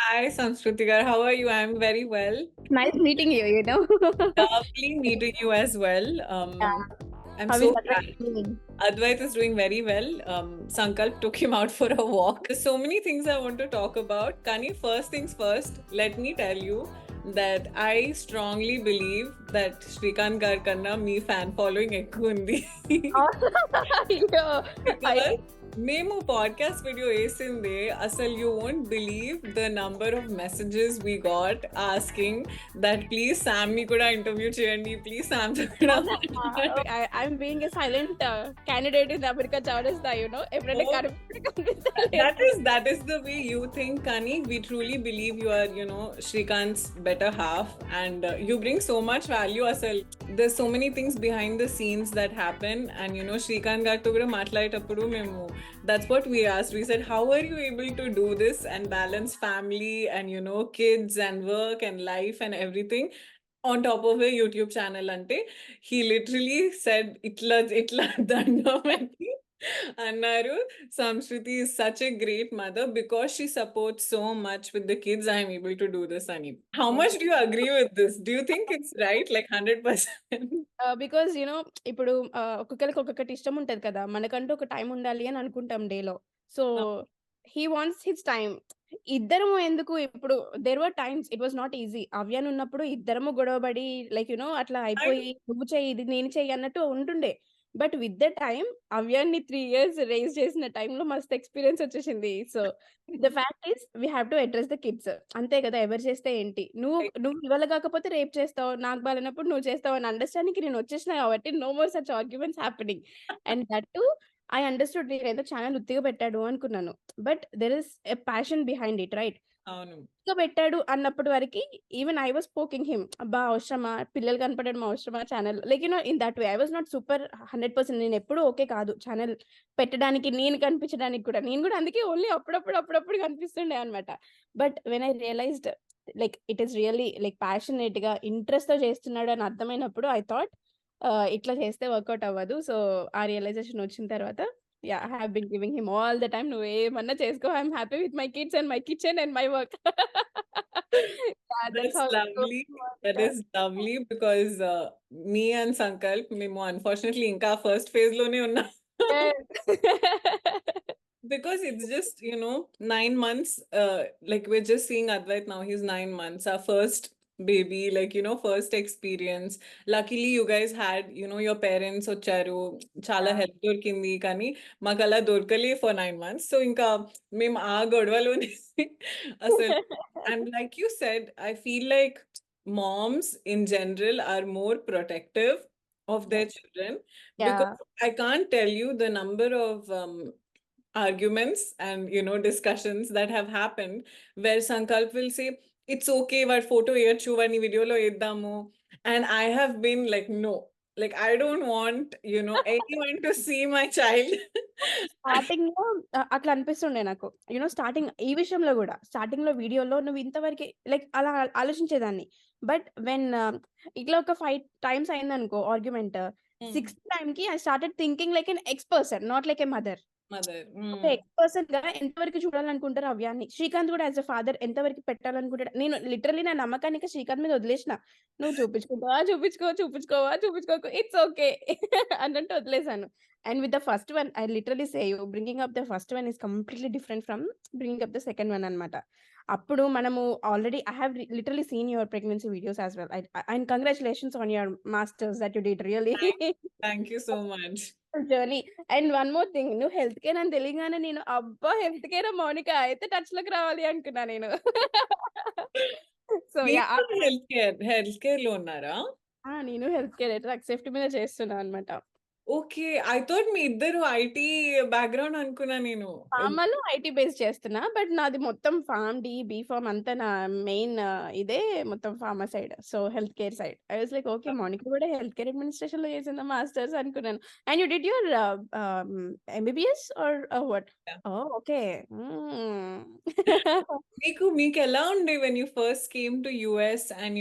Hi, Samskruthi gar. How are you? I'm very well. Nice meeting you. Lovely meeting you as well. Yeah. I'm How is so Advait glad. doing? Advait is doing very well. Sankalp took him out for a walk. There's so many things I want to talk about. Kani, first things first, let me tell you that I strongly believe that Shrikant gar kanna me fan following ekku undi. అయ్యో Because అయ్యో మేము podcast video వేసింది అసలు you won't believe the number of messages we got asking that please Sam ని కూడా interview చేయండి please Sam తో కూడా మాట్లాడండి. I'm being a silent candidate in America చౌరస్తా ఎప్పుడైనా Oh, కనిపిస్తలేదు. that is the way you think, Kani. We truly believe you are, Shrikant's better half, and you bring so much value. Asal, there's so many things behind the scenes that happen, and Shrikant garu kuda maatladetappudu memu. That's what we asked. We said, how are you able to do this and balance family and kids and work and life and everything on top of a YouTube channel? Ante he literally said, "Itla dandam." అన్నారు Samskruthi is such a great mother because she supports so much with the kids. I am able to do this, Ani. How much do you agree with this? Do you think it's right? Like 100%? Because ఇప్పుడు ఒక్కొక్కరికి ఒక్కొక్కటి ఇష్టం ఉంటది కదా, మనకంటూ ఒక time ఉండాలి అని అనుకుంటాం డేలో. So he wants his time. ఇద్దరము ఎందుకు ఇప్పుడు there were times it was not easy. Avyaan ఉన్నప్పుడు ఇద్దరము గొడవబడి లైక్ అట్లా అయిపోయి నువ్వు చెయ్యి ఇది నేను చెయ్యి అన్నట్టు ఉంటుండే. బట్ విత్ ద టైం అవ్యాన్ని 3 years రేస్ చేసిన టైంలో మస్తు ఎక్స్పీరియన్స్ వచ్చేసింది. So the fact is we have to address the kids. అంతే కదా, ఎవరు చేస్తే ఏంటి, నువ్వు నువ్వు ఇవాళ కాకపోతే రేపు చేస్తావు, నాకు బాగాలేనప్పుడు నువ్వు చేస్తావు అని అండర్స్టాండింగ్ నేను వచ్చేసిన కాబట్టి no more such arguments happening. And that too I understood ఏదో ఛానల్ ఉత్తిగా పెట్టాడు అనుకున్నాను. But there is a passion behind it, right? అవును. ఉత్తిగా పెట్టాడు అన్నప్పటి వరకు even I was poking him, అబ్బా అవసరమా పిల్లలు కనపడడం అవసరమా channel, like in that way I was not super 100%. నేను ఎప్పుడు ఓకే కాదు ఛానల్ పెట్టడానికి, నేను కనిపించడానికి కూడా. నేను కూడా అందుకే ఓన్లీ అప్పుడప్పుడు కనిపిస్తుండే అనమాట. But when I realised like it is really like passionate గా ఇంట్రెస్ట్ తో చేస్తున్నాడు అని అర్థమైనప్పుడు ఐ థాట్ ఇట్లా చేస్తే వర్కౌట్ అవ్వదు. సో ఆ రియలైజేషన్ వచ్చిన తర్వాత I have been giving him all the time, నువ్వు ఏమన్నా చేసుకో, I'm happy with my kids and my kitchen and my work. That's That's how it goes, lovely. That Monika. is lovely because me and Sankalp, మేము unfortunately ఇంకా first phase లోనే ఉన్నాం. Because it's just 9 months, like we're just seeing Advait now, he's 9 months, our first baby, like first experience. Luckily you guys had your parents వచ్చారు, చాలా Yeah. Help దొరికింది, కానీ మాకు అలా దొరకలే for 9 months. సో ఇంకా మేము ఆ గొడవలోనే అసలు. And like you said, I feel like moms in general are more protective of their children, Yeah. because I can't tell you the number of arguments and discussions that have happened where Sankalp will say it's okay what photo వేయొచ్చు వాడిని వీడియోలో వేద్దాము, and I have been like, no, like I don't want anyone to see my child. Starting లో అట్లా అనిపిస్తుండే నాకు. Starting ఈ విషయంలో కూడా స్టార్టింగ్ లో వీడియోలో నువ్వు ఇంతవరకు లైక్ అలా ఆలోచించేదాన్ని. బట్ వెన్ ఇట్లా ఒక 5 times అయిందనుకో ఆర్గ్యుమెంట్, 6th time కి I started thinking like an X person, not like a mother. Mother. ఒక ఎక్స్ పర్సన్ గా ఎంతవరకు చూడాలనుకుంటారు అవ్యాన్ని. శ్రీకాంత్ కూడా యాజ్ అ ఫాదర్ ఎంతవరకు పెట్టాలనుకుంటాడు. నేను లిటరలీ నా నమ్మకానికి శ్రీకాంత్ మీద వదిలేసిన. నువ్వు చూపించుకుంటావా చూపించుకోవా చూపించుకోకు, ఇట్స్ ఓకే అన్నట్టు వదిలేసాను. And with the first one I literally say you, bringing up the first one is completely different from bringing up the second one అనమాట. అప్పుడు మనము already I have literally seen your pregnancy videos as well. And congratulations on your masters that you did really. Thank you so much. Journey. And one more thing, నువ్వు health care అని తెలియగానే నేను అబ్బా health care Mounika అయితే touch లోకి రావాలి అనుకున్నా నేను. సో మీరు యా, కూడా హెల్త్ కేర్ లో ఉన్నారా? నేను హెల్త్ కేర్ డ్రగ్ సేఫ్టీ మీద చేస్తున్నా అనమాట. ఓకే, ఐ థాట్ మీ ఇద్దరు ఐటీ బ్యాక్గ్రౌండ్ అనుకున్నా నేను. ఫార్మాలో ఐటీ బేస్ చేస్తున్నా, బట్ నాది మొత్తం ఫార్మ్ డి బీ ఫార్మ్ అంతా నా మెయిన్ ఇదే మొత్తం pharma side. So health care side I was like okay, Mounika కూడా హెల్త్ కేర్ అడ్మినిస్ట్రేషన్ లో చేసిందా మాస్టర్స్ అనుకున్నాను. And you did your MBBS or what? Okay. మీకు ఎలా ఉండే when you first came to US and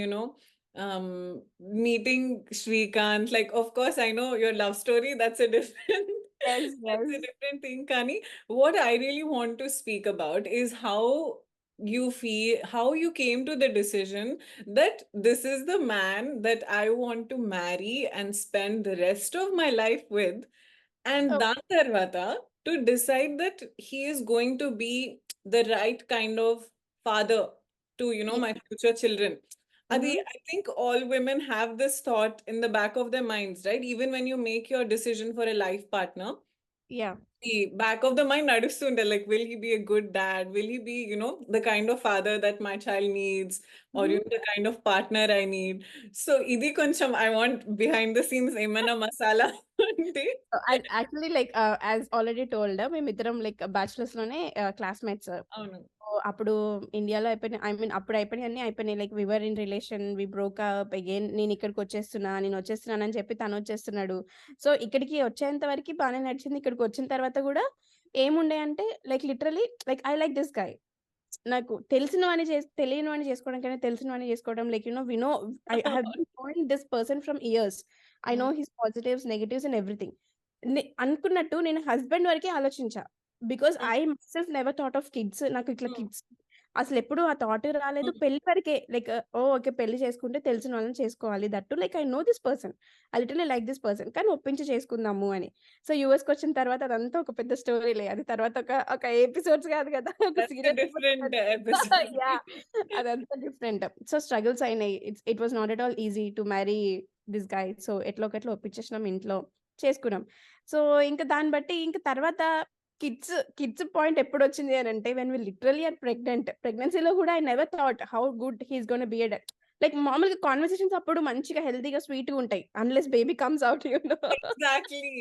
meeting Shrikant? Like, of course I know your love story, that's a different Yes, that's yes. a different thing, Kani. What I really want to speak about is how you feel, how you came to the decision that this is the man that I want to marry and spend the rest of my life with, and Oh, dan tarvata to decide that he is going to be the right kind of father to, yeah. my future children. Adi, Mm-hmm. I think all women have this thought in the back of their minds, right? Even when you make your decision for a life partner, Yeah. the back of the mind naduస్తుంటే, like, will he be a good dad? Will he be, the kind of father that my child needs? Or, Mm-hmm. the kind of partner I need? So, idi koncham, I want behind the scenes ఏమైనా masala అంటే. Actually like as already told మేమిద్దరం like bachelors లోనే classmates. అవును. అప్పుడు ఇండియాలో అయిపోయినాయి. I mean అప్పుడు అయిపోయినాయి, అన్ని అయిపోయినాయి. Like we were in relation, we broke up again. నేను ఇక్కడికి వచ్చేస్తున్నా, నేను వచ్చేస్తున్నాను అని చెప్పి తను వచ్చేస్తున్నాడు. సో ఇక్కడికి వచ్చేంత వరకు బాగానే నడిచింది. ఇక్కడికి వచ్చిన తర్వాత కూడా ఏముండే అంటే like literally like I like this guy. నాకు తెలియని వాడిని చేసుకోవడం కన్నా తెలిసిన వాడిని చేసుకోవడం, like we know I have been knowing this person from years. I know his positives, negatives and everything. అనుకున్నట్టు నేను హస్బెండ్ వరకే ఆలోచించా. Because I myself never thought of kids. నాకు ఇట్లా కిడ్స్ అసలు ఎప్పుడు ఆ థాట్ రాలేదు. పెళ్లి వరకే లైక్ ఓకే, పెళ్లి చేసుకుంటే తెలిసిన వాళ్ళని చేసుకోవాలి. That like I know this person, I literally like this person, కానీ ఒప్పించి చేసుకుందాము అని. సో యూఎస్కి వచ్చిన తర్వాత అదంతా ఒక పెద్ద స్టోరీలే. అది తర్వాత ఒక ఒక ఎపిసోడ్స్ కాదు కదా, ఒక That's a serial. different episode. Yeah, అదంతా డిఫరెంట్. సో స్ట్రగుల్స్ అయినాయి. It was not at all easy to marry this guy. So ఎట్లా ఒకట్లా ఒప్పించేసినాం, ఇంట్లో చేసుకున్నాం. సో ఇంకా దాన్ని బట్టి ఇంకా తర్వాత కిడ్స్ కిడ్స్ పాయింట్ ఎప్పుడొచ్చింది అనంటే, when we literally are pregnant. ప్రెగ్నెన్సీలో కూడా I never thought how good he is gonna be a dad. Like మామూలుగా కాన్వర్సేషన్స్ అప్పుడు మంచిగా హెల్తీగా స్వీట్‌గా ఉంటాయి. Unless baby comes out Exactly.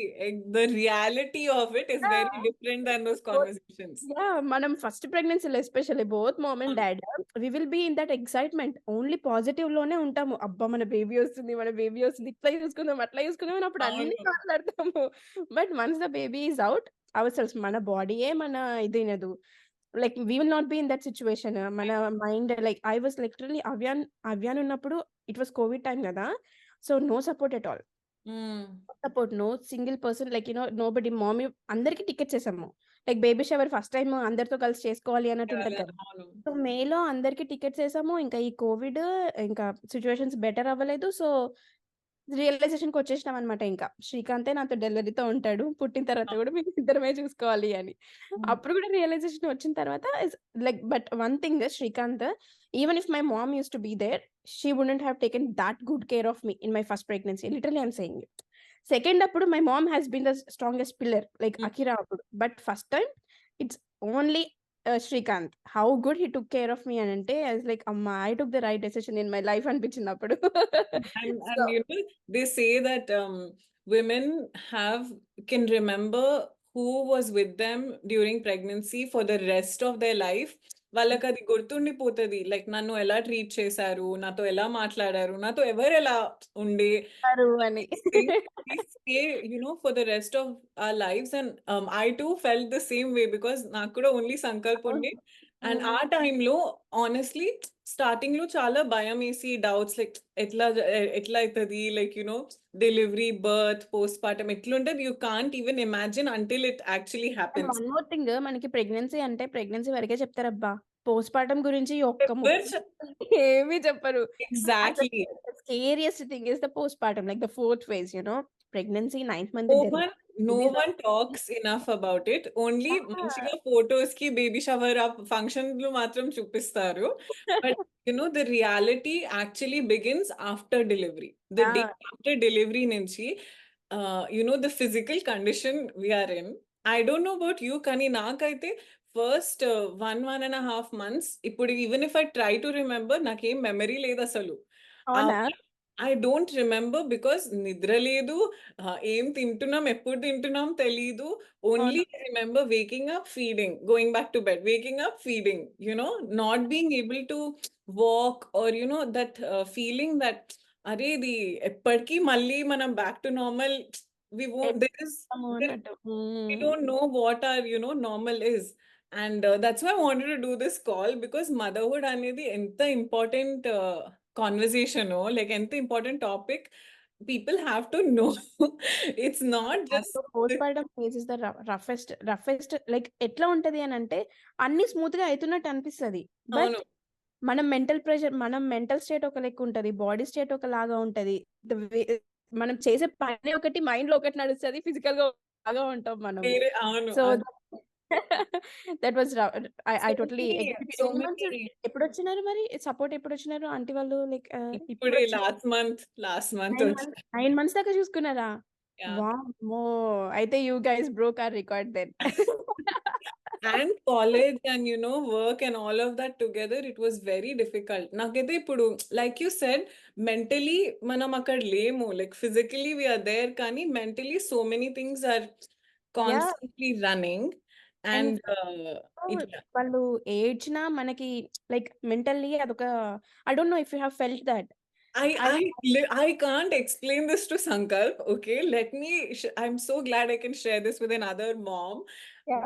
The reality of it is very different than those conversations. Yeah! మనం first ప్రెగ్నెన్సీలో ఎస్పెషల్లీ బోత్ మామ్ అండ్ అవును. Dad we will be in that excitement. Only పాజిటివ్‌లోనే ఉంటాము. అబ్బా! మన బేబీ వస్తుంది, మన బేబీ వస్తుంది. ఇట్లా చూసుకుందాం, అట్లా చూసుకుందాం అని అప్పుడు అన్నీ అవును. మాట్లాడతాము. But once the baby is out, ourselves మన బాడీయే మన ఇది ఇనదు. Like we will not be in that situation. మన mind like I was literally Avyaan ఉన్నప్పుడు ఇట్ వాస్ కోవిడ్ టైమ్ గదా! So no support at all. Hmm. Support, no single person, like nobody. Mummy అందరికి tickets ఏసాము. Like baby shower first time అందరితో కలిసి చేసుకోవాలి అన్నట్టు ఉంటది కదా. అవును. సో మేలో అందరికి టికెట్స్ ఏసాము. ఇంకా ఈ కోవిడ్ ఇంకా సిట్యుయేషన్స్ బెటర్ అవ్వలేదు. సో రియలైజేషన్‌కి వచ్చేసినాం అనమాట ఇంకా. శ్రీకాంతే నాతో డెలివరీతో ఉంటాడు. పుట్టిన తర్వాత కూడా మేము ఇద్దరమే చూసుకోవాలి అని. Hmm. అప్పుడు కూడా రియలైజేషన్ వచ్చిన తర్వాత like but one thing Srikanth, even if my mom used to be there, she wouldn't have taken that good care of me in my first pregnancy. Literally I am saying. Second అప్పుడు my mom has been the strongest pillar like Hmm. Akira అప్పుడు. But first time it's only Srikanth. How good he took care of me అని అంటే I was like అమ్మా! I took the right decision in my life అనిపించింది అప్పుడు. And so they say that women can remember who was with them during pregnancy for the rest of their life. వాళ్ళకి అది గుర్తుండిపోతది. Like నన్ను ఎలా treat చేశారు, నాతో ఎలా మాట్లాడారు, నాతో ఎవరు ఎలా ఉండే. అని. These things we stay, for the rest of our lives. And I too felt the same way because నాకు కూడా ఓన్లీ సంకల్ప్ ఉండే. అండ్ ఆ టైంలో ఆనెస్ట్లీ స్టార్టింగ్ లో చాలా భయం వేసి డౌట్స్, లైక్ ఎట్లా అవుతుంది, like delivery, birth, postpartum ఎట్లుంటది, you can't even imagine until it actually and happens. One more thing, మనకి ప్రెగ్నెన్సీ అంటే ప్రెగ్నెన్సీ వరకే చెప్తారబ్బా. పోస్ట్ పార్టమ్ గురించి ఒక్క ముక్క ఏమీ చెప్పరు. అసలు exactly. Scariest thing is the post partum, like the fourth phase, pregnancy 9th month No delivery. one, no one talks enough about it. Only మంచిగా photos కి baby shower up functions లో మాత్రం చూపిస్తారు. But the reality actually begins after delivery. The day after delivery నుంచి, the physical condition we are in. I don't know about you, కానీ నాకైతే first 1.5 months ఇప్పుడు even if I try to remember, నాకేం memory లేదు అసలు. అవునా? I don't remember because నిద్ర లేదు, ఏం తింటున్నాం, ఎప్పుడు తింటున్నాం తెలీదు. అవును. Only I remember waking up, feeding, going back to bed, waking up, feeding, not being able to walk, or that feeling that అరే ఇది ఎప్పటికీ మళ్ళీ మనం back to normal, we won't there is ఎప్పుడెళ్తాము there, అన్నట్టు. we don't know what our normal is. And that's why I wanted to do this call, because motherhood అనేది ఎంత important conversation, like ఎంత important topic. people have to know. It's not just postpartum phase is the roughest like ఎట్లా ఉంటది అని అంటే అన్ని smooth గా అవుతున్నట్టు అనిపిస్తది. బట్ అవును. మనం మెంటల్ ప్రెషర్, మనం మెంటల్ స్టేట్ ఒక లెక్క ఉంటది, బాడీ స్టేట్ ఒకలాగా ఉంటది. మనం చేసే పని ఒకటి, మైండ్ లో ఒకటి నడుస్తుంది, ఫిజికల్ గా బాగా ఉంటాం మనము. అవును. So that was I so totally many agree. So ఎన్ని మంత్స్ మెనీ ఎప్పుడు వచ్చినారు మరి సపోర్ట్, ఎప్పుడు వచ్చినారు ఆంటీ వాళ్ళు? లైక్ ఇప్పుడు ఇప్పుడే వచ్చి లాస్ట్ మంత్ 9 months దాకా చూసుకున్నారా? వచ్చి. వామ్మో! అయితే you guys broke our record then. And college and work and all of that together, it was very difficult. Naకైతే ఇప్పుడు like you said, mentally మనం అక్కడ లేము, like physically we are there, కానీ mentally so many things are yeah. constantly running. And And ఇట్లా వాళ్ళు ఏడ్చినా మనకి like mentally అదొక, I don't know if you have felt that. I I I I can't explain this to Sankalp. Okay, let me. I'm so glad I can share this with another mom. Yeah.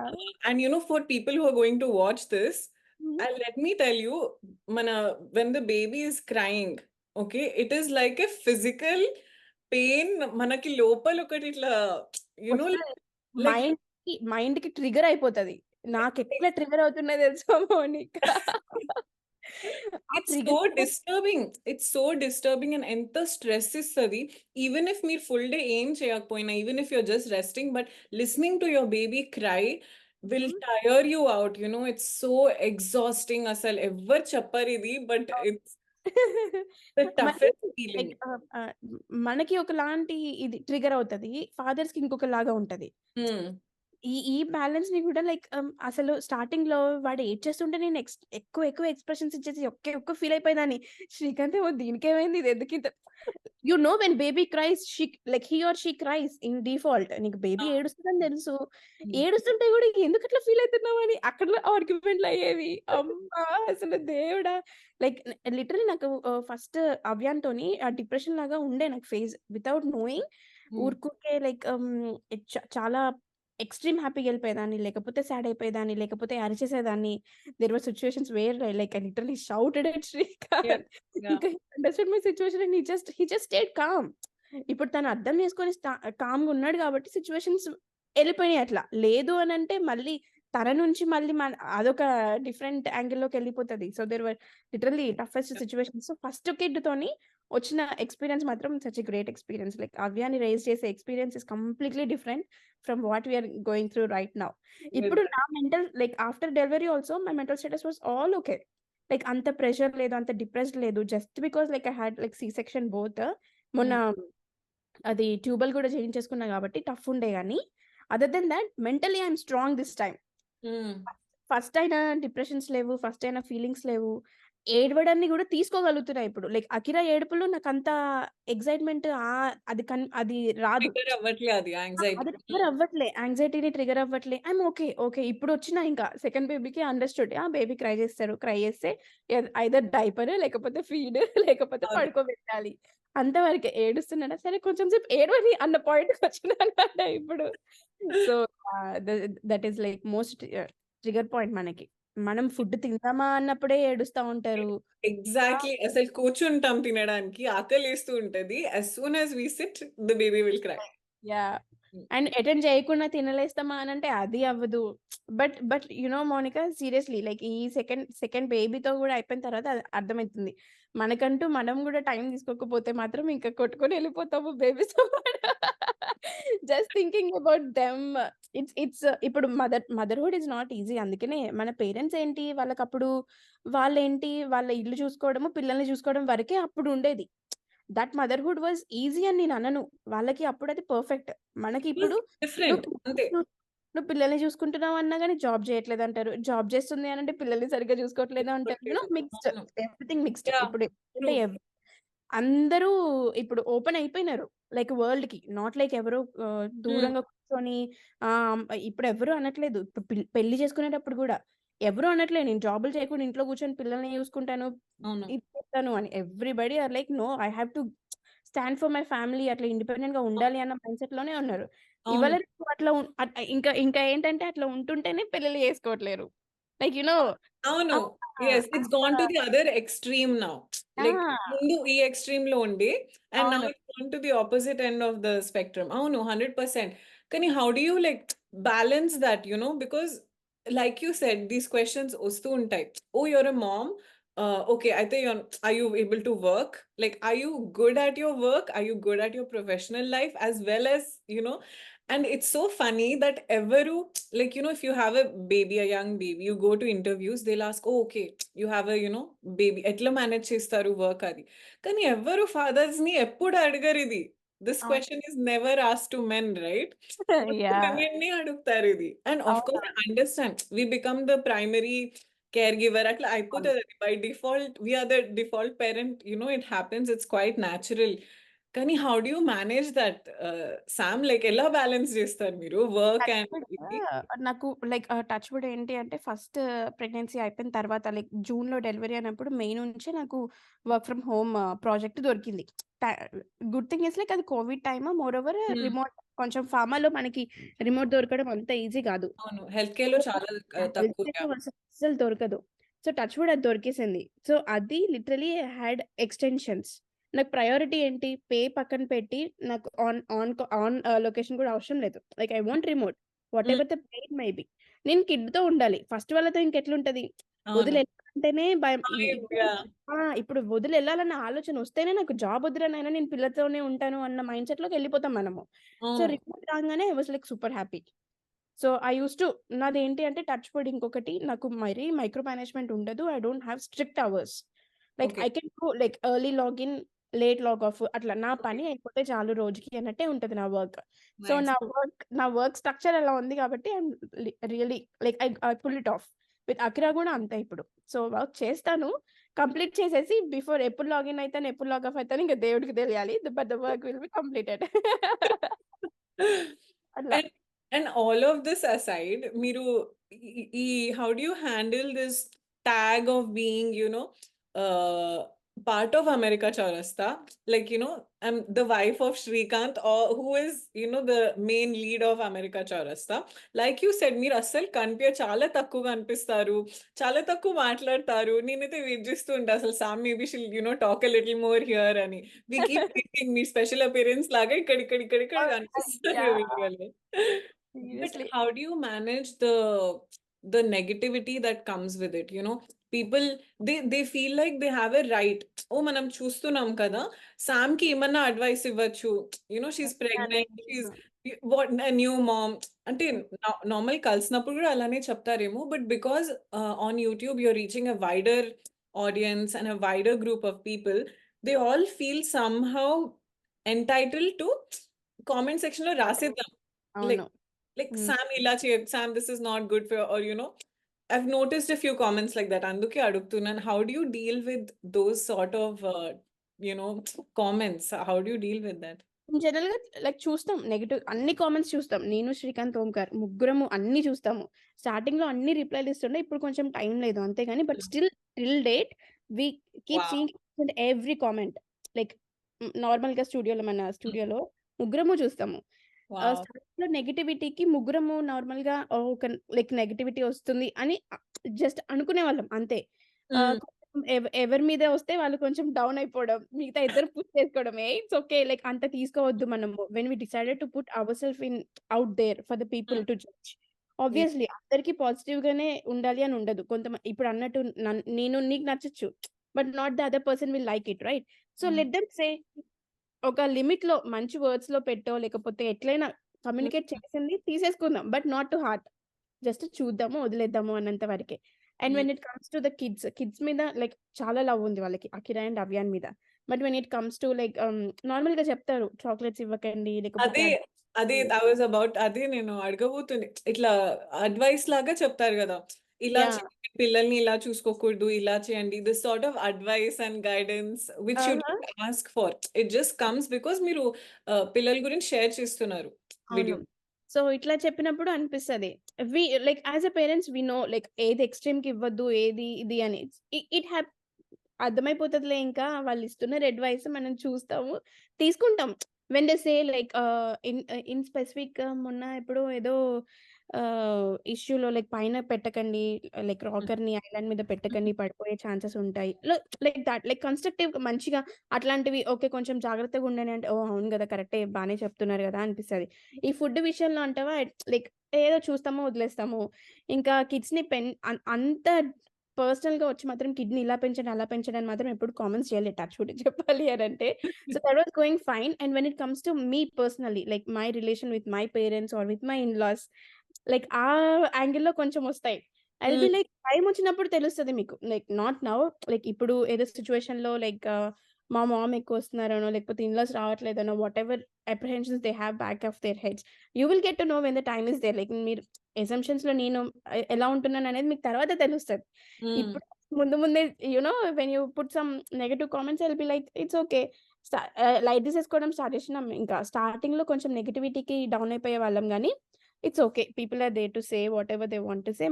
And for people who are going to watch this, let me tell you, when the baby is crying, okay, it is like a physical pain. మనకి లోపల ఒకటి ఇట్లా, you know, like mind కి trigger అయిపోతది. నాకు ఎట్లా trigger అవుతున్నా తెలుసా మౌనిక? ఆ it's trigger so disturbing. It's so disturbing and ఎంత stress ఇస్తది. Even if మీరు full day ఏం చేయకపోయినా, even if you're just resting, but listening to your baby cry will tire you out. It's so exhausting. అసలు ఎవ్వరు చెప్పరు ఇది, but it's the toughest feeling. Like మనకి ఒకలాంటి ఇది ట్రిగర్ అవుతది, ఫాదర్స్ కి ఇంకొకలాగా ఉంటది. Hmm. ఈ బ్యాలెన్స్ ని కూడా లైక్ అసలు స్టార్టింగ్ లో వాడు ఏడ్చేస్తుంటే నేను ఎక్కువ ఎక్స్ప్రెషన్స్ ఇచ్చేసి ఎక్కువ ఫీల్ అయిపోయేదాన్ని. శ్రీకాంత్ ఏమో దీనికేమైంది, ఇది ఎందుకు ఇంత, you know when baby cries she like he or she cries in default. నీకు బేబీ ఏడుస్తుందని తెలుసు, ఏడుస్తుంటే కూడా ఎందుకు అట్లా ఫీల్ అవుతున్నావు అని అక్కడ ఆర్గ్యుమెంట్లు అయ్యేవి. అమ్మా అసలు దేవుడా! లైక్ లిటరల్లీ నాకు ఫస్ట్ అవ్యాంతోని ఆ డిప్రెషన్ లాగా ఉండే నాకు ఫేజ్ వితౌట్ నోయింగ్. ఊరుకుకే లైక్ చాలా ఎక్స్‌ట్రీమ్ హ్యాపీగెళ్ళిపోయేదాన్ని, లేకపోతే సాడ్ అయిపోయేదాన్ని, లేకపోతే అరిచేసేదాన్ని. There were situations where like I literally shouted at Yeah. Srikanth. Yeah. ఇంకా he understand my situation and he just stayed calm. ఇప్పుడు తను అర్థం చేసుకొని కామ్‌గా ఉన్నాడు కాబట్టి సిట్యుయేషన్స్ ఎళ్ళిపోయినాయి అట్లా. లేదు అనంటే మళ్ళీ తన నుంచి మళ్ళీ అదొక డిఫరెంట్ యాంగిల్‌లోకి ఎళ్ళిపోతది. So there were literally toughest situations. So first కిడ్‌తోని వచ్చిన ఎక్స్‌పీరియన్స్ మాత్రం such a great experience. Like అవ్యాని రైజ్ చేసే experience is completely different from what we are going through right now. ఇప్పుడు నా mental like after delivery also my mental status was all okay. Like అంత pressure లేదు, అంత depressed లేదు. Just because like I had like C section both. మొన్న అది tubal కూడా చేయించేసుకున్నా కాబట్టి టఫ్ ఉండే గానీ, other than that mentally I am strong this time. First అయిన డిప్రెషన్స్ లేవు, ఫస్ట్ అయిన ఫీలింగ్స్ లేవు. ఏడవడాన్ని కూడా తీసుకోగలుగుతున్నా ఇప్పుడు. లైక్ అకిరా ఏడుపులో నాకంత ఎక్సైట్‌మెంట్ అది రాదు. ట్రిగ్గర్ అవ్వట్లే అది యాంగ్జైటీ. అది ట్రిగ్గర్ అవ్వట్లే. యాంగ్జైటీని ట్రిగ్గర్ అవ్వట్లే. I'm okay. ఓకే. ఇప్పుడొచ్చినా ఇంకా సెకండ్ బేబీకి అండర్‌స్టూడ్. బేబీ క్రై చేస్తాడు. క్రై చేస్తే ఐదర్ డైపర్ లేకపోతే ఫీడ్ లేకపోతే అవును. పడుకోబెట్టాలి. అంతవరకే. ఏడుస్తున్నాడా సరే కొంచెం సేపు ఏడవని అన్న పాయింట్‌కొచ్చినానన్నమాట ఇప్పుడు. So that is like most trigger point మనకి. మనం ఫుడ్ తిందామా అన్నప్పుడే ఏడుస్తా ఉంటారు. ఎగ్జాక్ట్లీ. అసలు కూర్చుంటాం తినడానికి, ఆకలేస్తూ ఉంటది. as soon as we sit, the baby will cry. Yeah! And attend చేయకుండా తినలేస్తామా అనంటే అది అవ్వదు. But you know Mounika, seriously like ఈ సెకండ్ బేబీతో గూడా అయిపోయిన తర్వాత అది అర్థమైతుంది. మనకంటూ మనం గూడా టైం తీసుకోకపోతే మాత్రం ఇంకా కొట్టుకొని ఎళ్ళిపోతాము బేబీస్‌తో పాటు. Just thinking about them. It's ఇప్పుడు మదర్‌హుడ్ ఈస్ నాట్ ఈజీ. అందుకనే మన పేరెంట్స్ ఏంటి వాళ్ళకప్పుడు వాళ్ళేంటి వాళ్ళ ఇల్లు చూసుకోవడము, పిల్లల్ని చూసుకోవడం వరకే అప్పుడు ఉండేది. దట్ మదర్‌హుడ్ వాస్ ఈజీ అని నేను అనను. వాళ్ళకి అప్పుడు అది పర్ఫెక్ట్. మనకి ఇప్పుడు డిఫరెంట్ అంతే. నువ్వు పిల్లల్ని చూసుకుంటున్నావు అన్నా గాని జాబ్ చేయట్లేదు అంటారు. జాబ్ చేస్తుంది అనంటే పిల్లల్ని సరిగ్గా చూసుకోవట్లేదు అంటారు. మిక్స్డ్, అవును. Everything mixed. Yeah, ఇప్పుడు true. అందరూ ఇప్పుడు ఓపెన్ అయిపోయినారు. లైక్ వరల్డ్‌కి. నాట్ లైక్ ఎవరో దూరంగా కూర్చొని ఇప్పుడు ఎవరు అనట్లేదు. ఇప్పుడు పెళ్లి చేసుకునేటప్పుడు గూడా ఎవరు అనట్లేదు. నేను జాబులు చేయకుండా ఇంట్లో కూర్చొని పిల్లల్ని చూసుకుంటాను, అవును. ఇది చేస్తాను అని. Everybody are like no, I have to stand for my family, అట్లా ఇండిపెండెంట్‌గా ఉండాలి అన్న మైండ్‌సెట్ లోనే ఉన్నారు. అవును. ఇవాళ రేపు అట్లా ఇంకా ఏంటంటే అట్లా ఉంటుంటేనే పెళ్లిళ్లు చేసుకోవట్లేరు. లైక్ అవును. Yes, it's gone to the other extreme now. Like ముందు ఈ extreme లో ఉండి and now అవును. it's gone to the opposite end of the spectrum. అవును 100%. కానీ how do you like balance that, because like you said, these questions వస్తూ ఉంటాయి. Oh, you're a mom. Okay, I think are you able to work? Like, are you good at your work? Are you good at your professional life as well as, and it's so funny that like, if you have a baby, a young baby, you go to interviews, they'll ask, oh, okay, you have a, baby. ఎట్లా manage చేస్తారు work అది. కానీ ఎవరు fathers ని ఎప్పుడు అడగరు ఇది. This అవును. question is never asked to men, right? Yeah! Women ని అడుగుతారు ఇది. And of course, అవునవును. I understand. We become the primary caregiver. అట్లా అవును. అయిపోతుంది అది. By default, we are the default parent. It happens. It's quite natural. కానీ how do you manage that? Sam, like ఎలా బ్యాలెన్స్ చేస్తారు మీరు వర్క్ టచ్ అండ్ వుడ్ ఇది? నాకు లైక్ టచ్ వుడ్ ఏంటి అంటే ఫస్ట్ ప్రెగ్నెన్సీ అయిపోయిన తర్వాత లైక్ జూన్‌లో డెలివరీ అయినప్పుడు మే నుంచే నాకు వర్క్ ఫ్రమ్ హోమ్ ప్రాజెక్ట్ దొరికింది. ట గుడ్ థింగ్ ఇస్ లైక్ అది కోవిడ్ టైమ్ మోరోవర్ రిమోట్ కొంచెం ఫార్మాలో మనకి రిమోట్ దొరకడం అంత ఈజీ కాదు. అవును. హెల్త్ కేర్‌లో చాలా హెల్త్ తక్కువ. కేర్‌లో అస్సలు దొరకదు. సో టచ్ వుడ్ అది దొరికేసింది. సో అది లిటరల్లీ హ్యాడ్ ఎక్స్‌టెన్షన్స్. నాకు ప్రయారిటీ ఏంటి? పే పక్కన పెట్టి నాకు ఆన్ లొకేషన్ కూడా అవసరం లేదు. Like I want remote. Hmm. Whatever the pain may be. నేను కిడ్‌తో ఉండాలి. ఫస్ట్ వాళ్ళతో ఇంకెట్లుంటది? అవును. వదిలెళ్ళాలంటేనే భయం. ఇప్పుడు యాహ్! ఇప్పుడు వదిలెళ్ళాలన్న ఆలోచన వస్తేనే నాకు జాబ్ వద్దురా నాయనా నేను పిల్లతోనే ఉంటాను అన్న మైండ్ సెట్‌లోకెళ్ళిపోతాం మనము. సో అవును. రిమోట్ రాంగానే I was like super happy. So, I used to నాదేంటి అంటే టచ్ వుడ్ ఇంకొకటి నాకు మరీ మైక్రో మేనేజ్‌మెంట్ ఉండదు. I don't have strict hours. Like okay. I can do like early login, late log off అట్లా నా ఓకే. పని అయిపోతే చాలు రోజుకి అన్నట్టే ఉంటది నా వర్క్. So, nice. నా వర్క్ స్ట్రక్చర్ అలా ఉంది కాబట్టి I'm really like I pull it off. With Akira గూడా అంతే ఇప్పుడు. సో, వర్క్ చేస్తాను. కంప్లీట్ చేసేసి బిఫోర్ ఎప్పుడు లాగిన్ అయితాను, ఎప్పుడు లాగ్ ఆఫ్ అయితానో ఇంక దేవుడికి తెలియాలి. But the work will be completed. అట్లా. And and all of this aside, మీరు how do you handle this tag of being, part of America Chowrasta? Like, I'm the wife of Shrikant, or who is, the main lead of America Chowrasta. Like you said, మీరు అస్సలు చాలా తక్కువగా అనిపిస్తారు. చాలా తక్కువ మాట్లాడతారు. నేనైతే వెయిట్ చేస్తూ ఉంటా అసలు సామ్ maybe she'll, talk a little more here అని. We keep thinking me special appearance లాగా ఇక్కడ కనిపిస్తారు యాహ్! వీడియోలో. But seriously. how do you manage the negativity that comes with it? People they feel like they have a right. Oh, మనం చూస్తున్నాం కదా, Sam కి ఏమన్నా అడ్వైస్ ఇవ్వచ్చు. She's pregnant, she's what a new mom. అంటే normal కలిసినప్పుడు కూడా అలానే చెప్తారేమో, but because on YouTube you're reaching a wider audience and a wider group of people, they all feel somehow entitled to comment section లో రాసేద్దాం. అవును. Like హ్మ్. Sam ila Sam, this is not good for, or I've noticed a few comments like that. Anduke adugtunan. How do you deal with those sort of you know comments? How do you deal with that? జనరల్‌గా like చూస్తాం. అన్ని comments చూస్తాం. నేను, శ్రీకాంత్, ఓంకార్ ముగ్గురము అన్నీ చూస్తాము. స్టార్టింగ్‌లో అన్ని రిప్లైలు ఇస్తుండే. ఇప్పుడు కొంచెం టైం లేదు అంతే గాని but still till date we keep Wow. Seeing each and every comment. Like నార్మల్‌గా మన స్టూడియోలో ముగ్గురము చూస్తాము. Wow. స్టార్టింగ్‌లో నెగటివిటీకి ముగ్గురము నార్మల్‌గా ఒక లైక్ నెగటివిటీ వస్తుంది అని జస్ట్ అనుకునేవాళ్ళం అంతే. Mm. కొంచెం ఎవరి మీద వస్తే వాళ్ళు కొంచెం డౌన్ అయిపోవడం. మిగతా ఇద్దరు పుష్ చేసుకోవడం. It's okay. లైక్ అంత తీసుకోవద్దు మనము. When we decided to put our self out there for the people Mm. To judge. Yeah. Obviously అందరికి పాజిటివ్ గానే ఉండాలి అని ఉండదు. ఇప్పుడు అన్నట్టు నేను నీకు నచ్చొచ్చు. But not the other person will like it right? So Mm. Let them say ఒక లిమిట్‌లో మంచి వర్డ్స్‌లో పెట్టో లేకపోతే ఎట్లైనా Mm. కమ్యూనికేట్ చేసింది తీసేసుకుందాం. But not to heart. Just చూద్దాము, వదిలేద్దాము అన్నంత వరకే. And Mm. When it comes to the kids మీద లైక్ చాలా లవ్ ఉంది వాళ్ళకి. అకిరా అండ్ అవ్యాన్ మీద. But when it comes to like నార్మల్‌గా చెప్తారు. చాక్లేట్స్ ఇవ్వకండి లేకపోతే అదే అదే ఐ వాస్ అబౌట్ అదే నేను అడగబోతుంది. ఇట్లా అడ్వైస్ లాగా చెప్తారు కదా, ఇలా యాహ్! చేయండి, పిల్లల్ని ఇలా చూసుకోకూడదు, ఇలా చేయండి. This sort of advice and guidance which you ఆహా! Don't ask for. It just comes because మీరు పిల్లల గురించి షేర్ చేస్తున్నారు అవును. వీడియో. సో, ఇట్లా చెప్పినప్పుడు అనిపిస్తది. Like as a parents we know like ఏది ఎక్స్‌ట్రీమ్‌కి ఇవ్వద్దు, ఏది ఇది అని. ఇట్ అర్థమైపోతదిలే ఇంకా వాళ్ళిస్తున్నారు అడ్వైస్ మనం చూస్తాము, తీసుకుంటాం. When they say like in specific మొన్న ఎప్పుడో ఏదో ఇష్యూలో లైక్ పైన పెట్టకండి, లైక్ రాకర్‌ని ఐలాండ్ మీద పెట్టకండి, పడిపోయే ఛాన్సెస్ ఉంటాయి. లైక్ దట్ లైక్ కన్‌స్ట్రక్టివ్‌గా మంచిగా అట్లాంటివి ఓకే. కొంచెం జాగ్రత్తగా ఉండండి అంటే, ఓహ్! అవును గదా! కరెక్టే బానే చెప్తున్నారు గదా! అనిపిస్తది. ఈ ఫుడ్ విషయంలో అంటావా లైక్ ఏదో చూస్తాము, వదిలేస్తాము. ఇంకా కిడ్స్‌ని అంత పర్సనల్‌గా వచ్చి మాత్రం కిడ్‌ని ఇలా పెంచండి, అలా పెంచండి అని మాత్రం ఎప్పుడు కామెంట్స్ చేయలేదు టచ్ వుడ్ చెప్పాలి అనంటే. So, that was going fine. And when it comes to me personally like my relation with my parents or with my in-laws like ఆ యాంగిల్‌లో కొంచెం ఒస్తాయి. ఐ విల్ బి లైక్ టైమొచ్చినప్పుడు తెలుస్తది మీకు. లైక్ నాట్ నౌ లైక్ ఇప్పుడు ఏదో సిట్యుయేషన్‌లో లైక్ మా మామ్ ఎక్కువొస్తున్నారనో, లేకపోతే ఇన్‌లాస్ రావట్లేదనో whatever apprehensions they have back of their heads. You will get to know when the time is there. Like మీరు అసంప్షన్స్‌లో నేను ఎలా ఉంటున్నాననేది మీకు తర్వాత తెలుస్తది. ఇప్పుడు ముందు ముందే you know when you put some negative comments I will be like it's okay. Light తీసేసుకోవడం స్టార్ట్ చేసినాం. ఇంకా స్టార్టింగ్‌లో కొంచెం నెగటివిటీకి డౌన్ అయిపోయేవాళ్ళం గానీ it's okay. People are there to say whatever they want to say.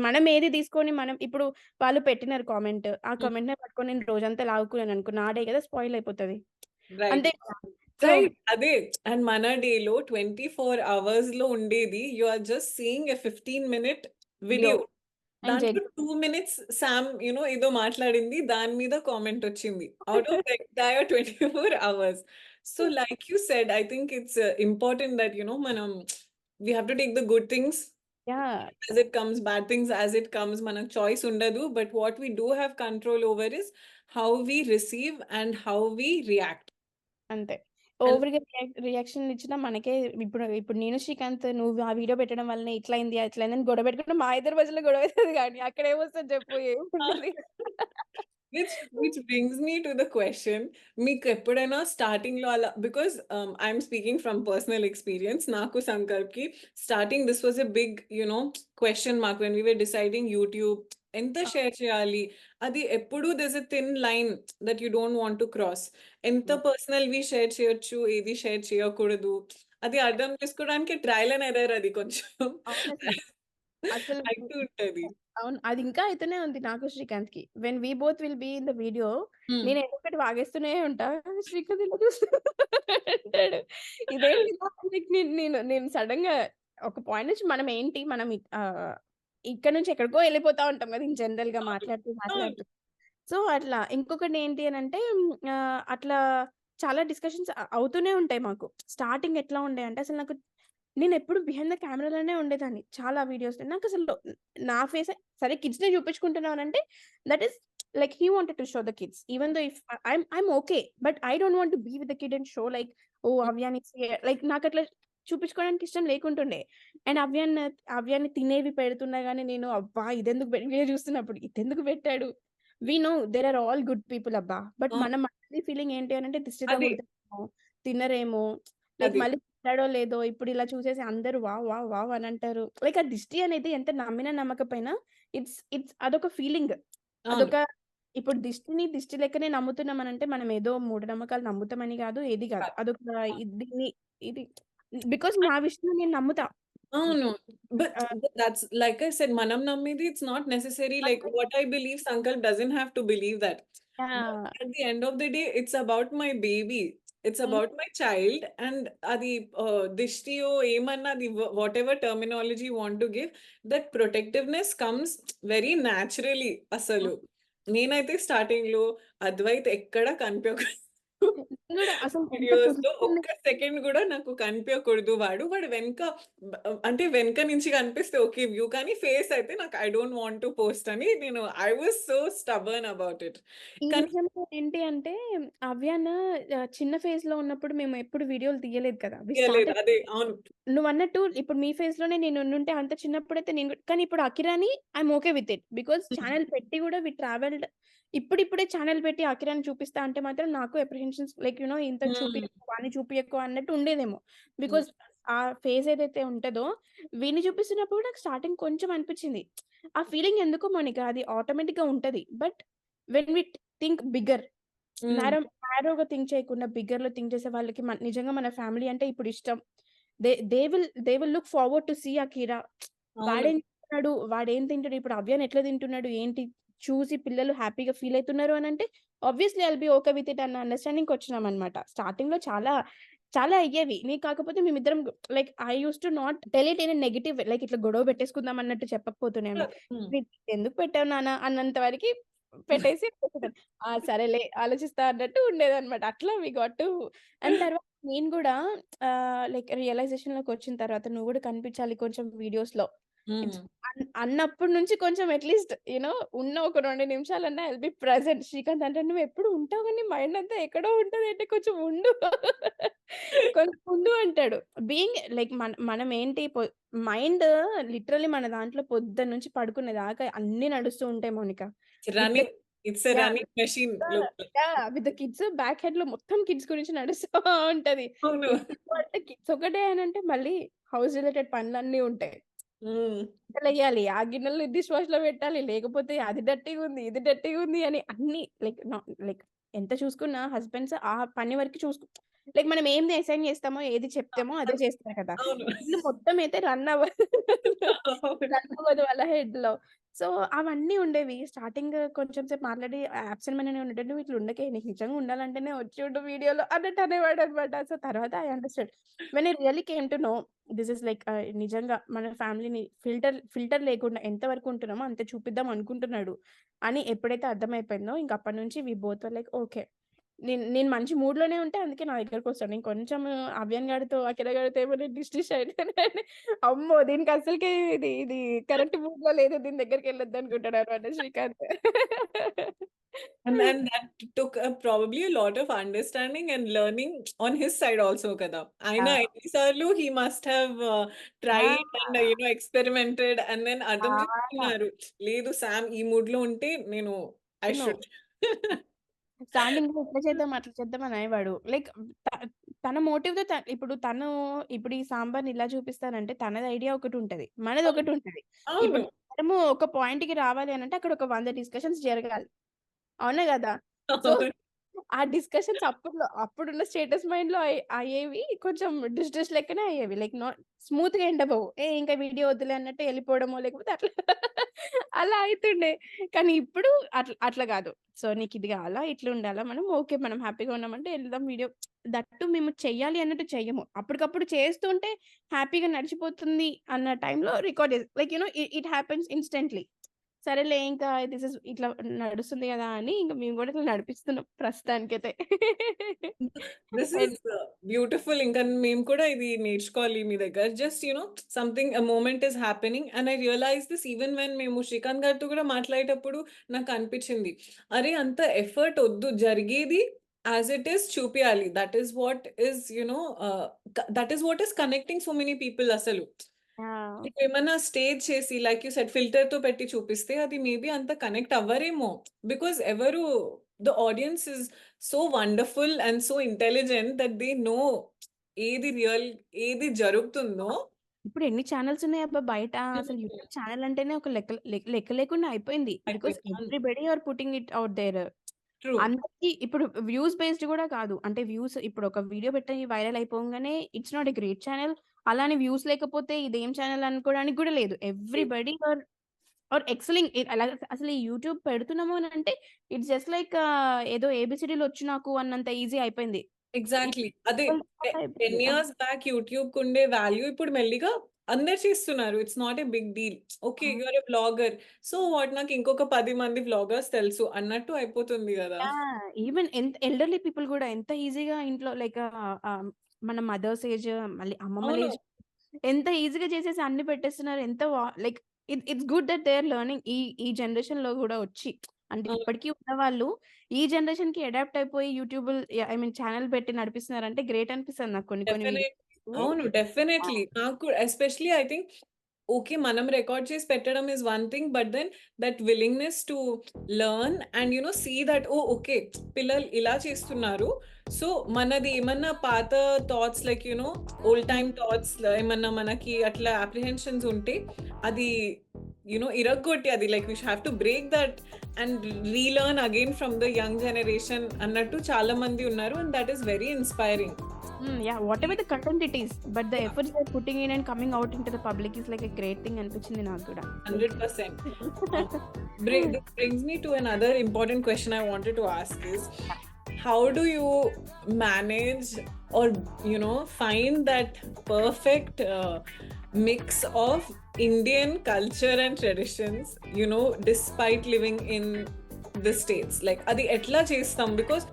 మనం ఏది తీసుకొని మనం ఇప్పుడు వాళ్ళు పెట్టినారు కామెంట్. ఆ కామెంట్‌నే పట్టుకొని నేను రోజంతా లాగుకున్నాననుకో నా డే కదా స్పాయిల్ అయిపోతది. రైట్. అంతే కదా! So right. అదే. అండ్ మన డేలో 24 అవర్స్‌లో ఉండేది you are just seeing a 15 minute video video. And దాంట్లో 2 మినిట్స్ సామ్ ఏదో మాట్లాడింది. దాని మీద కామెంట్ వచ్చింది. Out of the entire 24 hours. So like you said I think it's important that మనం we have to take the good things yeah! as it comes, bad things as it comes. మనకు choice ఉండదు. But what we do have control over is how we receive and how we react. అంతే. And ఓవర్‌గా reaction ఇచ్చినా మనకే ఇప్పుడు నేను శ్రీకాంత్ నువ్వు ఆ వీడియో పెట్టడం వల్లనే ఇట్లయింది, అట్లయిందని గొడవ పెట్టుకుంటే మా ఇద్దరి మధ్యలో గొడవ అయితది గానీ అక్కడేమొస్తది చెప్పు ఏముంటది. which brings me to the question, మీకు ఎప్పుడైనా స్టార్టింగ్ లో అలా because I'm speaking from personal experience, నాకు సంకల్ప్ కి starting this was a big question mark when we were deciding YouTube ఎంత షేర్ చేయాలి. అది ఎప్పుడు this a thin line that you don't want to cross. ఎంత పర్సనల్ వి షేర్ చేయొచ్చు, ఏది share చేయకూడదు, అది అర్థం చేసుకోవడానికి ట్రయల్ అండ్ ఎర్రర్ అది కొంచెం అవునసలు. అసలు అయితూ ఉంటది. అవును. అది ఇంకా అయితేనే ఉంది నాకు శ్రీకాంత్‌కి. When we both will be in the video Hmm. నేను ఏదో ఒకటి వాగేస్తూనే ఉంటా. శ్రీకాంత్ ఇలా చూస్తూ అంటాడు. ఇదేంటి ఇలా లైక్ నేను సడెన్‌గా ఒక పాయింట్ నుంచి మనం ఏంటి మనం ఇక్కడి నుంచి ఎక్కడికో ఎళ్ళిపోతా ఉంటాం కదా! ఇన్ జనరల్‌గా అవును. మాట్లాడుతూ, అవును. మాట్లాడుతూ. సో, అట్లా. ఇంకొకటి ఏంటి అనంటే అట్లా చాలా డిస్కషన్స్ అవుతూనే ఉంటాయి మాకు. స్టార్టింగ్ ఎట్లా ఉండే అంటే అసలు నాకు నేనెప్పుడు బిహైండ్ ద కెమెరాలోనే ఉండేదాన్ని. చాలా వీడియోస్‌లో. నాకసలు నా ఫేసే సరే కిడ్స్‌ని చూపించుకుంటున్నానంటే that is like he wanted to show the kids. Even though if I'm okay. But I don't want to be with the kid and show like oh! అవ్యాని లైక్ నాకట్లా చూపించుకోవడానికి ఇష్టం లేకుంటుండే. అండ్ అవ్యాన్ని తినేవి పెడుతున్నా గాని నేను అబ్బా! ఇదెందుకు వీడియో చూస్తున్నప్పుడు ఇదెందుకు పెట్టాడు? We know there are all good people అబ్బా! బట్ అవును. మన మనది ఫీలింగ్ ఏంటి అనంటే దిష్టి అది. తగులుతదేమో, తినరేమో, లైక్ అది. మళ్ళీ తింటాడో లేదో ఇప్పుడు ఇలా చూసేసి అందరూ వావ్! వావ్! వావ్! అని అంటారు. లైక్ ఆ దిష్టి అనేది ఎంత నమ్మినా నమ్మకపోయినా ఇట్స్ ఇట్స్ అదొక ఫీలింగ్. అవును. అదొక ఇప్పుడు దిష్టి లెక్కనే నమ్ముతున్నామనంటే మనం ఏదో మూఢనమ్మకాలు నమ్ముతామని గాదు, ఏది గాదు. అదొక దీన్ని ఇది బికాజ్ నా విషయంలో నేను నమ్ముతా. అవును. బట్ ఆహ్, that's like I said, మనం నమ్మేది it's not necessary. Like what I believe, Sankalp doesn't have to believe that. But yeah! at the end of the day, it's about my baby. It's హ్మ్. about my child. And అది దిష్టియో ఏమన్నా అది whatever terminology you want to give, that protectiveness comes very naturally అసలు. నేనైతే స్టార్టింగ్‌లో అద్వైత్ ఎక్కడ కనిపించకుండా నేను గూడా అసలు ఎంత వీడియోస్‌లో పొజిషన్ ఒక్క సెకండ్ గూడా నాకు కనిపియకూడదు వాడు. వాడు వెనక అంటే వెనక నుంచి కనిపిస్తే ఓకే వ్యూ. కానీ ఫేస్ అయితే నాకు I don't want to post అని I was so stubborn about it. ఈ కానీ విషయంలో ఏంటి అంటే అవ్యాన చిన్న ఫేజ్‌లో ఉన్నప్పుడు మేము ఎప్పుడు వీడియోలు తీయలేదు కదా! వి తీయలేదు. స్టార్టెడ్ అదే. అవును. నువ్వన్నట్టు ఇప్పుడు మీ ఫేజ్‌లోనే నేను ఉండుంటే అంత చిన్నప్పుడైతే నేను కానీ ఇప్పుడు అకిరాని I'm okay with it. Because hmm. Channel పెట్టి గూడా వి ట్రావెల్డ్ ఇప్పుడిప్పుడే ఛానెల్ పెట్టి అకిరాని చూపిస్తా అంటే మాత్రం నాకు అప్రిహెన్షన్స్ లైక్ ఇంతకు హ్మ్. చూపియకు, వాడిని చూపియకు అన్నట్టు ఉండేదేమో. హ్మ్. బికాజ్ ఆ ఫేజ్ ఏదైతే ఉంటదో వీడిని చూపిస్తున్నప్పుడు నాకు స్టార్టింగ్ కొంచెం అనిపిచ్చింది. ఆ ఫీలింగ్ ఎందుకో మౌనిక అది ఆటోమేటిక్‌గా ఉంటది. But when we think bigger hmm. నారోగా థింక్ చేయకుండా బిగ్గర్‌లో థింక్ చేసే వాళ్ళకి నిజంగా మన ఫ్యామిలీ అంటే ఇప్పుడు ఇష్టం. They will look forward to see Akira. అవును. వాడేం తింటున్నాడు? వాడేం తింటాడు? ఇప్పుడు అవ్యాన్ ఎట్లా తింటున్నాడు? ఏంటి? చూసి పిల్లలు హ్యాపీగా ఫీల్ అయితున్నారు అనంటే obviously I will B okay with it అన్న అండర్‌స్టాండింగ్‌కొచ్చినామనమాట. స్టార్టింగ్‌లో చాలా చాలా అయ్యేవి. కాకపోతే మేమిద్దరం like I used to not tell it in a negative like ఇట్లా గొడవ పెట్టేసుకుందాం అన్నట్టు చెప్పకపోతున్నాను. హ్మ్. ఎందుకు పెట్టావు నాన్న అన్నంత వరకి పెట్టేసి ఆ! సరేలే ఆలోచిస్తా అన్నట్టు ఉండేదన్నమాట. అట్లా వి గాట్ టు అండ్ తర్వాత నేను గూడా లైక్ రియలైజేషన్‌లోకొచ్చిన తర్వాత నువ్వు గూడా కనిపించాలి కొంచెం వీడియోస్‌లో. హ్మ్. ఇట్స్ అన్నప్పటి నుంచి కొంచెం అట్‌లీస్ట్ ఉన్న ఒక 2 నిమిషాలన్నా I will be present. Srikanth అంటాడు "నువ్వెప్పుడు ఉంటావు గానీ మైండ్ అంతా ఎక్కడో ఉంటదేంటి కొంచెం ఉండు. కొంచెం ఉండు" అంటాడు. బీయింగ్ లైక్ మనం ఏంటి మైండ్ లిటరల్లీ మన దాంట్లో పొద్దున్న నుంచి పడుకునే దాకా అన్నీ నడుస్తూ ఉంటాయి Mounika. With running. It's a yeah! Running machine లోపల. విత్ ద కిడ్స్ బ్యాక్ హెడ్‌లో మొత్తం కిడ్స్ గురించి నడుస్తా ఉంటది. అవును. ఇంట్లో అంటే కిడ్స్ ఒకటే అనంటే మళ్ళీ హౌస్ రిలేటెడ్ పనులన్నీ ఉంటాయి. హ్మ్. బట్టలెయ్యాలి, ఆ గిన్నెలు డిష్ వాష్‌లో పెట్టాలి, లేకపోతే అది డర్టీగుంది, ఇది డర్టీగుంది అని అన్నీ లైక్ ఎంత చూసుకున్నా హస్బెండ్స్ ఆ పని వరకు లైక్ మనం ఏంది అసైన్ చేస్తామో, ఏది చెప్తామో అదే చేస్తారు కదా! అవును. ఇల్లు మొత్తం అయితే రన్ అవ్వదు. అవును. రన్ అవ్వదు వాళ్ళ హెడ్‌లో. సో, అవన్నీ ఉండేవి. స్టార్టింగ్ కొంచెం సేపు మాట్లాడి అబ్సెంట్ మైండెడ్‌గా ఉండేటట్టు "నువ్వు ఇట్లా ఉండకే. నీకు నిజంగా ఉండాలంటేనే వచ్చి ఉండు వీడియోలో" అన్నట్టు అనేవాడనమాట. సో, తర్వాత I understand. When I really came to know this is like నిజంగా మన ఫ్యామిలీని ఫిల్టర్ లేకుండా ఎంత వరకు ఉంటున్నామో అంతే చూపిద్దాం అనుకుంటున్నాడు అని ఎప్పుడైతే అర్థమైపోయిందో ఇంక అప్పటినుంచి we both were like okay. నేను నేను మంచి మూడ్‌లోనే ఉంటే అందుకే నా దగ్గరకొస్తాడు. నేను కొంచెం అవ్యాన్ గాడితో, అఖిల గాడితో ఏమైనా డిష్ అయితేనే అమ్మో! దీనికి అసలకే ఇది కరెక్ట్ మూడ్‌లో లేదు. దీని దగ్గరికెళ్ళొద్దనుకుంటాడనమాట Srikanth. And that took probably a lot of understanding and learning on his side also కదా! ఆయన ఆ! ఎన్ని సార్లు he must have ఆ! tried and experimented and then అర్థం చాలా. చేసుకున్నారు. లేదు సామ్ ఈ మూడ్‌లో ఉంటే నేను ఐ అవును. షుడ్. స్టార్టింగ్‌లో ఇట్లా చేద్దాం, అట్లా చేద్దాం అనేవాడు. లైక్ త తన మోటివ్‌తో ఇప్పుడు ఈ సాంబార్‌ని ఇలా చూపిస్తానంటే తనది ఐడియా ఒకటుంటది. అవును. మనదొకటుంటది. అవును. ఇప్పుడు మనము ఒక పాయింట్‌కి రావాలి అనంటే అక్కడ ఒక 100 డిస్కషన్స్ జరగాలి. అవునా గదా! సో, అవును. ఆ డిస్కషన్స్ అప్పుడున్న స్టేటస్ మైండ్‌లో అయ్యేవి కొంచెం డిష్ లెక్కనే అయ్యేవి. లైక్ స్మూత్‌గా ఎండ్ అవ్వవు. ఇంకా వీడియో వద్దులే అన్నట్టు ఎళ్ళిపోవడమో లేకపోతే అట్లా అలా అయితుండే. కానీ ఇప్పుడు అట్లా గాదు. సో, నీకిది గావాలా? ఇట్లుండాలా? మనం హ్యాపీగా ఉన్నామంటే ఎళ్దాం వీడియో దట్ టూ మేము చెయ్యాలి అన్నట్టు చెయ్యము. అప్పటికప్పుడు చేస్తుంటే హ్యాపీగా నడిచిపోతుంది అన్న టైంలో రికార్డ్ లైక్ ఇట్ హ్యాపెన్స్ ఇన్‌స్టంట్‌లీ. సరేలే ఇంకా ఇట్లా నడుస్తుంది గదా! అని ఇంక మేము గూడా ఇట్లా నడిపిస్తున్నాం ప్రస్తుతానికైతే. This is and beautiful. ఇంకా మేము కూడా ఇది నేర్చుకోవాలి మీ దగ్గర. Just something a moment is happening and I realise this even when మేము శ్రీకాంత్ గారితో కూడా మాట్లాడేటప్పుడు నాకు అనిపించింది. అరే! అంత ఎఫర్ట్ ఒద్దు. జరిగేది యాజ్ ఇట్ ఈస్ చూపియాలి. That is what is connecting so many people అసలు. ఆ! ఏమన్నా స్టేజ్ చేసి లైక్ యూ సెడ్ ఫిల్టర్‌తో పెట్టి చూపిస్తే అది మేబీ అంత కనెక్ట్ అవ్వరేమో. Because the audience is so wonderful and so intelligent that they know ఏది రియల్, ఏది జరుగుతుందో. ఇప్పుడు ఎన్ని ఛానెల్స్ ఉన్నాయబ్బా బయట. అసలు హ్మ్. యూట్యూబ్ ఛానెల్ అంటేనే ఒక లెక్క లేకుండా అయిపోయింది. బికాజ్ అయిపోయింది. అవును. Everybody are putting it out there. True. అందరికి ఇప్పుడు వ్యూస్ బేస్డ్ గూడా కాదు. అంటే ఇప్పుడు ఒక వీడియో పెట్టి వైరల్ అయిపోంగానే it's not a great channel. అలానే వ్యూస్ లేకపోతే ఇదేం ఛానెల్ అనుకోవడానికి గూడా లేదు. ఎవ్రీబడీ ఆర్ ఎక్సెలింగ్ అలా అసలు ఈ యూట్యూబ్ పెడుతున్నాము అనంటే ఇట్స్ జస్ట్ లైక్ ఏదో ఏబీసీడీలు వచ్చు నాకు అన్నంత ఈజీ అయిపోయింది. It exactly. అదే అయిపోయింది. 10 ఇయర్స్ బ్యాక్ యూట్యూబ్‌కుండే వాల్యూ ఇప్పుడు మెల్లిగా అందరు చేస్తున్నారు. It's not a big deal. Okay. You are a vlogger. So what నాకు ఇంకొక 10 మంది వ్లాగర్స్ తెలుసు అన్నట్టు అయిపోతుంది గదా! ఈవెన్ ఎల్డర్లీ పీపుల్ గూడా ఎంత ఈజీగా ఇంట్లో లైక్ మన మదర్స్ ఏజ్ మళ్ళీ అమ్మమ్మల అవును. ఏజ్ ఎంత ఈజీగా చేసేసి అన్ని పెట్టేస్తున్నారు. ఎంత like it's good that they are learning ఈ జనరేషన్‌లో గూడా వచ్చి. అంటే అవును. ఇప్పటికి ఉన్నవాళ్ళు ఈ జనరేషన్‌కి అడాప్ట్ అయిపోయి ఐ మీన్ ఛానెల్ పెట్టి నడిపిస్తున్నారంటే గ్రేట్ అనిపిస్తది నాకు కొన్ని కొన్ని డెఫినెట్ వీడియోస్ అవును. చూసి. ఆ! డెఫినెట్‌లీ. నాకు కూడా ఎస్పెషల్లీ ఐ థింక్ ఓకే. మనం రికార్డ్ చేసి పెట్టడం is one thing. But then that willingness to learn and see that okay. పిల్లలు ఇలా చేస్తున్నారు. సో, మనది ఏమన్నా పాత thoughts like old hmm. Time thoughts ఏమన్నా మనకి అట్లా అప్రిహెన్షన్స్ ఉంటే అది ఇరగ్గొట్టి అది like we have to break that and relearn again from the young generation అన్నట్టు చాలా మంది ఉన్నారు. And that is very inspiring. Yeah! Whatever the content it is. But the efforts they are putting in and coming out into the public is like a great thing అనిపించింది నాకు గూడా. Like 100%. This brings me to another important question I wanted to ask is, how do you manage or find that perfect mix of Indian culture and traditions, despite living in the States? Like, adi etla chestam? Because